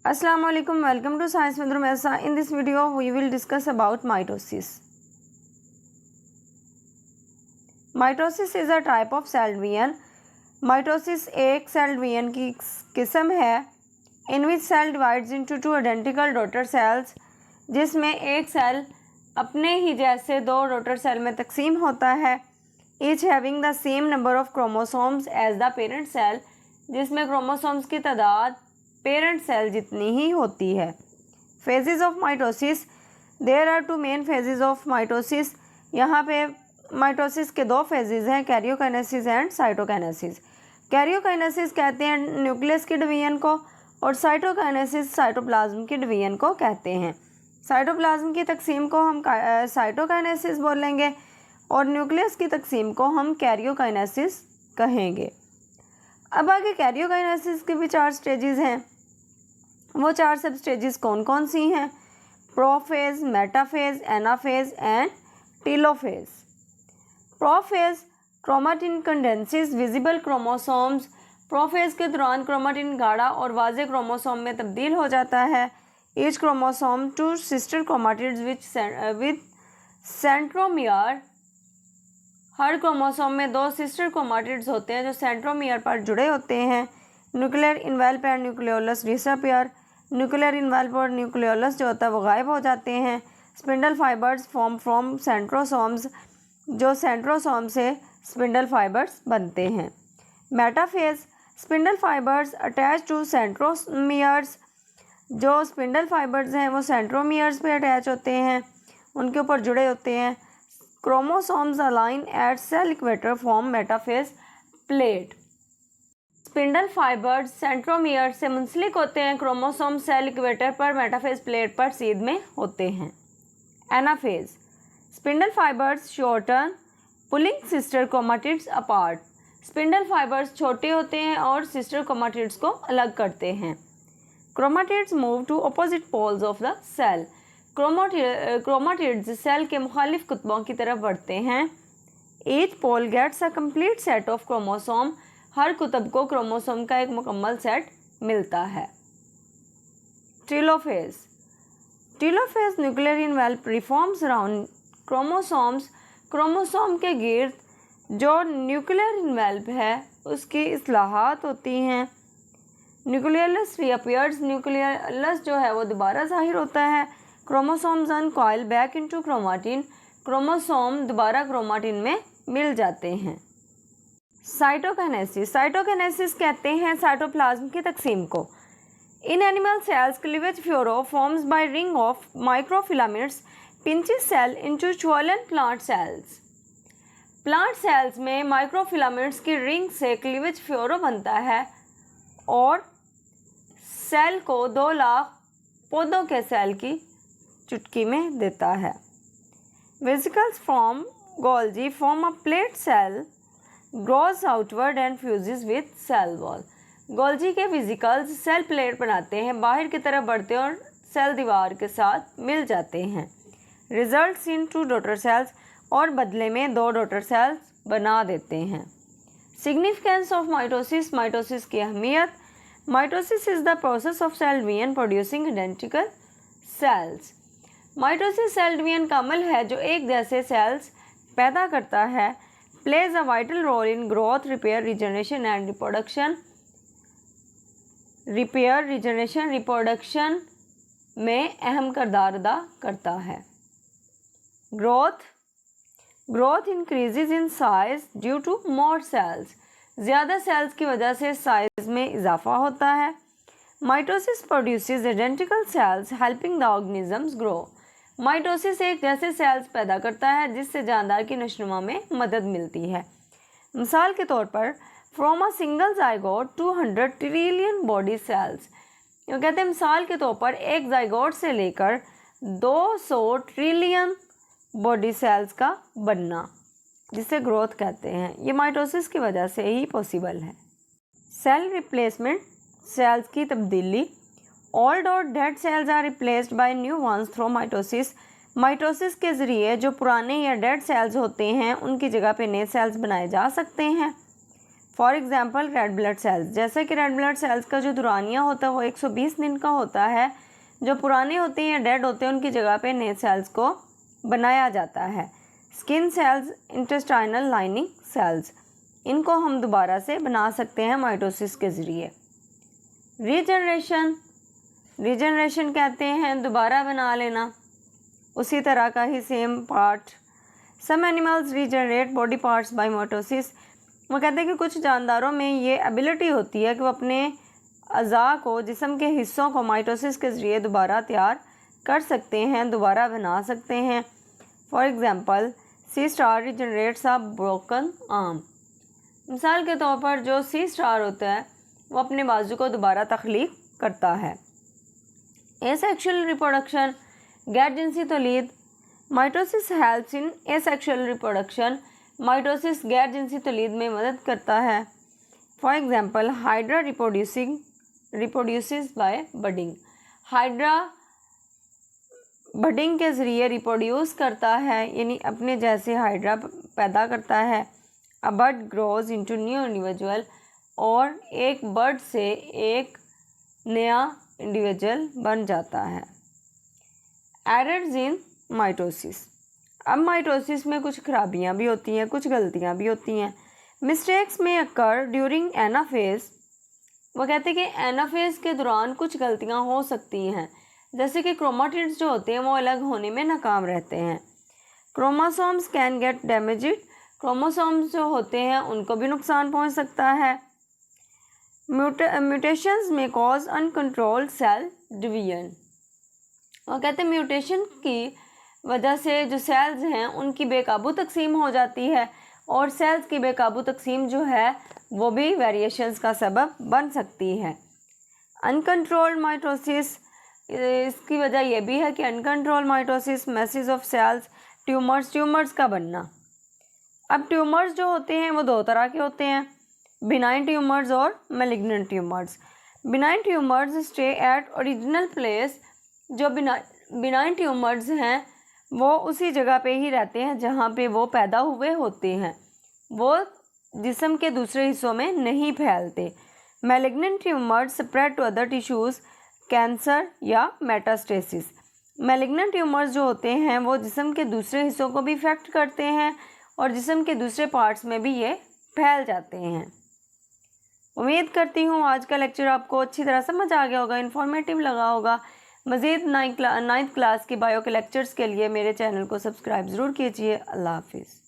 Assalamu alaikum, welcome to Science with Rumesa. In this video we will discuss about mitosis. Mitosis is a type of cell division. Mitosis एक cell division की किस्म है in which cell divides into two identical daughter cells, जिसमें एक cell अपने ही जैसे दो daughter cell में तकसीम होता है, each having the same number of chromosomes as the parent cell, जिसमें क्रोमोसोम्स की तादाद पेरेंट सेल जितनी ही होती है। Phases of mitosis, there are two main phases of mitosis. यहाँ पे माइटोसिस के दो फेजेस हैं, कैरियोकाइनेसिस एंड साइटोकाइनेसिस। कैरियोकाइनेसिस कहते हैं न्यूक्लियस की डिवीजन को और साइटोकाइनेसिस साइटोप्लाज्म की डिवीजन को कहते हैं। साइटोप्लाज्म की तकसीम को हम साइटोकाइनेसिस बोलेंगे और न्यूक्लियस की तकसीम को हम कैरियोकाइनेसिस कहेंगे। अब आगे कैरियोकाइनेसिस के भी 4 स्टेजेस हैं। वो 4 सब स्टेजेस कौन कौन सी हैं? Prophase, metaphase, anaphase and telophase. Prophase, chromatin condenses visible chromosomes. Prophase के दौरान क्रोमाटिन गाढ़ा और वाज़े क्रोमोसोम में तब्दील हो जाता है। Each chromosome two sister chromatids with centromere. हर क्रोमोसोम में 2 सिस्टर क्रोमाटिड्स होते हैं जो सेंट्रोमियर पर जुड़े होते हैं। Nuclear envelope and nucleolus disappear. Nuclear envelope और न्यूक्लियोलस जो होता है वो गायब हो जाते हैं। Spindle fibres form from centrosomes, जो सेंट्रोसोम से स्पिंडल फाइबर्स बनते हैं। Metaphase, spindle fibres attach to centromeres. जो स्पिंडल फाइबर्स हैं वो सेंट्रोमियर्स पे अटैच होते हैं, उनके ऊपर जुड़े होते हैं। Chromosomes align at cell equator form metaphase plate. Spindle fibres centromere से मुंसलिक होते हैं, क्रोमोसोम सेल इक्वेटर पर मेटाफेज प्लेट पर सीध में होते हैं। Anaphase, spindle fibres shorten pulling sister chromatids apart. Spindle fibres छोटे होते हैं और सिस्टर क्रोमाटिड्स को अलग करते हैं। Chromatids move to opposite poles of the cell. Chromatids cell के मुखालिफ कुतबों की तरफ बढ़ते हैं। Each pole gets a complete set of chromosome. हर कुतब को क्रोमोसोम का एक मुकम्मल सेट मिलता है। Telophase, telophase nuclear envelope reforms around chromosomes. Chromosome के गिर्द जो न्यूक्लियर इन्वेल्प है उसकी इस्लाहात होती हैं। न्यूक्लियस रीअपियर्स, न्यूक्लियस जो है वो दोबारा जाहिर होता है। Chromosomes uncoil back into chromatin. Chromosome दोबारा क्रोमाटिन में मिल जाते हैं। साइटोकाइनेसिस, साइटोकाइनेसिस कहते हैं साइटोप्लाज्म की तकसीम को। In animal cells cleavage furrow forms by ring of microfilaments pinches cell into swollen plant cells. Plant cells में माइक्रोफिलामेंट्स की रिंग से क्लीवेज फ्लोरो बनता है और सेल को 2 लाख पौधों के सेल की चुटकी में देता है। Vesicles from Golgi form a plate cell grows outward and fuses with cell wall. Golgi के वेसिकल्स सेल प्लेट बनाते हैं, बाहर की तरफ बढ़ते हैं और सेल दीवार के साथ मिल जाते हैं। रिजल्ट्स इन 2 डॉटर सेल्स, और बदले में 2 डॉटर सेल्स बना देते हैं। सिग्निफिकेंस ऑफ माइटोसिस, माइटोसिस की अहमियत। Mitosis is the process of cell division producing identical cells. Mitosis cell division का अमल है जो एक जैसे सेल्स पैदा करता है। Plays a vital role in growth, repair, regeneration and reproduction. Repair, regeneration, reproduction में अहम किरदार अदा करता है। Growth, growth increases in size due to more cells. ज़्यादा सेल्स की वजह से साइज में इजाफा होता है। Mitosis produces identical cells helping the organisms grow. Mitosis एक जैसे सेल्स पैदा करता है जिससे जानदार की नशोनुमा में मदद मिलती है। मिसाल के तौर पर from a single zygote 200 trillion body cells. ये कहते हैं मिसाल के तौर पर एक जाइगोट से लेकर 200 ट्रिलियन बॉडी सेल्स का बनना, जिसे ग्रोथ कहते हैं, ये माइटोसिस की वजह से ही पॉसिबल है। सेल रिप्लेसमेंट, सेल्स की तब्दीली। ओल्ड और dead cells are replaced by new ones through mitosis. Mitosis के ज़रिए जो पुराने या डेड सेल्स होते हैं उनकी जगह पे नए सेल्स बनाए जा सकते हैं। For example red blood cells, जैसे कि रेड ब्लड सेल्स का जो दौरानिया होता है वो 120 दिन का होता है। जो पुराने होते हैं या डेड होते हैं उनकी जगह पे नए सेल्स को बनाया जाता है। Skin cells, intestinal lining cells, इनको हम दोबारा से बना सकते हैं माइटोसिस के ज़रिए। रीजनरेशन कहते हैं दोबारा बना लेना, उसी तरह का ही same part. Some animals regenerate body parts by mitosis, वो कहते हैं कि कुछ जानदारों में ये एबिलिटी होती है कि वो अपने अज़ा को, जिस्म के हिस्सों को माइटोसिस के ज़रिए दोबारा तैयार कर सकते हैं, दोबारा बना सकते हैं। For example sea star regenerates a broken arm, मिसाल के तौर पर जो सी स्टार होता है वो अपने बाजू को दोबारा तख्लीक करता है। एसेक्सुअल रिप्रोडक्शन, गैर जिनसी तौलीद, mitosis helps in asexual reproduction, mitosis गैर जिनसी तौलीद में मदद करता है। For example hydra reproduces by budding, hydra budding के ज़रिए रिप्रोड्यूस करता है, यानी अपने जैसे हाइड्रा पैदा करता है। A bird grows into new individual, और एक बर्ड से एक नया इंडिविजुअल बन जाता है। एरर्स इन माइटोसिस, अब माइटोसिस में कुछ खराबियां भी होती हैं, कुछ गलतियां भी होती हैं। मिस्टेक्स में अकर ड्यूरिंग एनाफेज, वो कहते हैं कि एनाफेज के दौरान कुछ गलतियां हो सकती हैं, जैसे कि क्रोमाटिड्स जो होते हैं वो अलग होने में नाकाम रहते हैं। Chromosomes can get damaged, chromosomes जो होते हैं उनको भी नुकसान पहुंच सकता है। म्यूटेशंस में कॉज अनकंट्रोल्ड सेल डिवीजन, वो कहते हैं म्यूटेशन की वजह से जो सेल्स हैं उनकी बेकाबू तकसीम हो जाती है, और सेल्स की बेकाबू तकसीम जो है वो भी वेरिएशंस का सबब बन सकती है। अनकंट्रोल्ड माइटोसिस, इसकी वजह यह भी है कि uncontrolled mitosis message of cells, tumours का बनना। अब ट्यूमर्स जो होते हैं वो दो तरह के होते हैं, बिनाइन ट्यूमर्स और malignant tumours. Benign tumours stay at original place, जो बिनाइन ट्यूमर्स हैं वो उसी जगह पे ही रहते हैं जहाँ पे वो पैदा हुए होते हैं, वो जिस्म के दूसरे हिस्सों में नहीं फैलते। Malignant tumours spread to other tissues, cancer या मेटास्टेसिस। मैलिग्नेंट ट्यूमर्स जो होते हैं वो जिस्म के दूसरे हिस्सों को भी इफेक्ट करते हैं और जिस्म के दूसरे पार्ट्स में भी ये फैल जाते हैं। उम्मीद करती हूँ आज का लेक्चर आपको अच्छी तरह समझ आ गया होगा, इन्फॉर्मेटिव लगा होगा। मज़ीद 9th क्लास की बायो के लेक्चर्स के लिए मेरे चैनल को सब्सक्राइब ज़रूर कीजिए। अल्लाह हाफिज़।